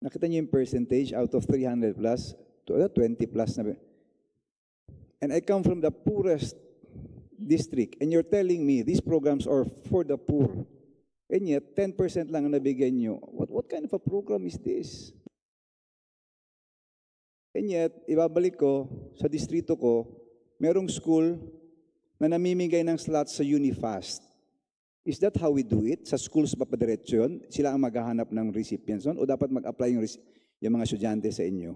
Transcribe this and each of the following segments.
Nakita niyo yung percentage out of 300 plus, 20 plus na. And I come from the poorest district, and you're telling me these programs are for the poor. And yet, 10% lang ang nabigyan niyo. What kind of a program is this? And yet, ibabalik ko, sa distrito ko, merong school na namimigay ng slots sa Unifast. Is that how we do it? Sa schools ba padiretso yun? Sila ang maghahanap ng recipients nun? O dapat mag-apply yung mga estudyante sa inyo?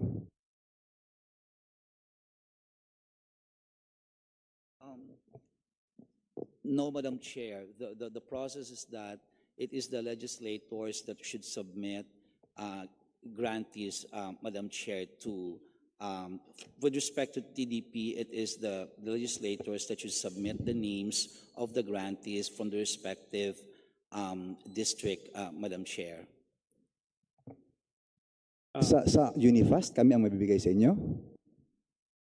No, Madam Chair. The process is that it is the legislators that should submit grantees, Madam Chair, to, with respect to TDP, it is the legislators that should submit the names of the grantees from the respective district, Madam Chair. Sa Unifast, kami ang mabibigay sa inyo?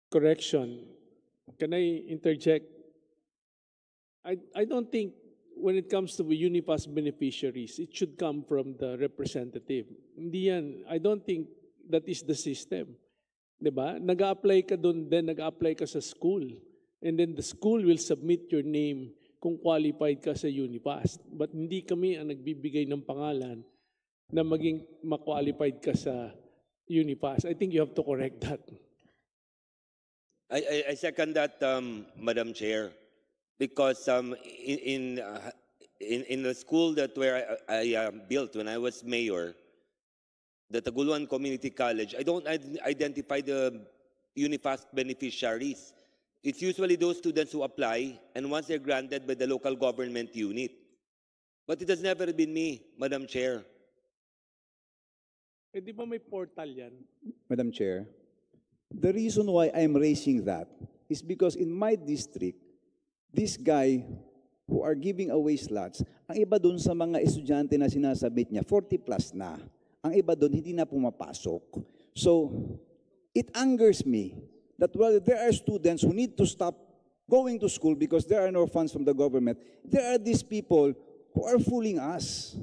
Correction. Can I interject? I don't think when it comes to Unifast beneficiaries, it should come from the representative. Hindi yan. I don't think that is the system. Diba? Nag-a-apply ka doon, then nag-a-apply ka sa school. And then the school will submit your name kung qualified ka sa Unifast. But hindi kami ang nagbibigay ng pangalan na maging ma-qualified ka sa Unifast. I think you have to correct that. I second that, Madam Chair, because in the school where I built when I was mayor, the Taguluan Community College, I don't identify the Unifast beneficiaries. It's usually those students who apply, and once they're granted by the local government unit. But it has never been me, Madam Chair. Eh di ba may portal yan? Madam Chair, the reason why I'm raising that is because in my district, this guy who are giving away slots, ang iba doon sa mga estudyante na sinasabit niya, 40 plus na. Ang iba doon, hindi na pumapasok. So, it angers me that while there are students who need to stop going to school because there are no funds from the government, there are these people who are fooling us.